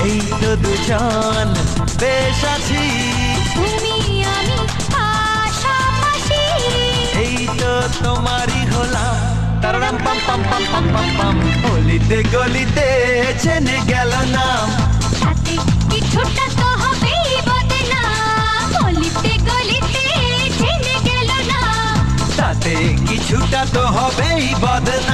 এই তো দুজন বেশ আছি, তুমি আমি পাশাপাশি। এই তো তোমারই হলাম, তারারাম পাম পাম পাম পাম পাম পাম। গলিতে গলিতে চেনে গেল নাম, সাথে কিছুটা তো হবেই বদনাম। গলিতে গলিতে জেনে গেল না, তাতে কিছুটা তো হবেই বদনাম।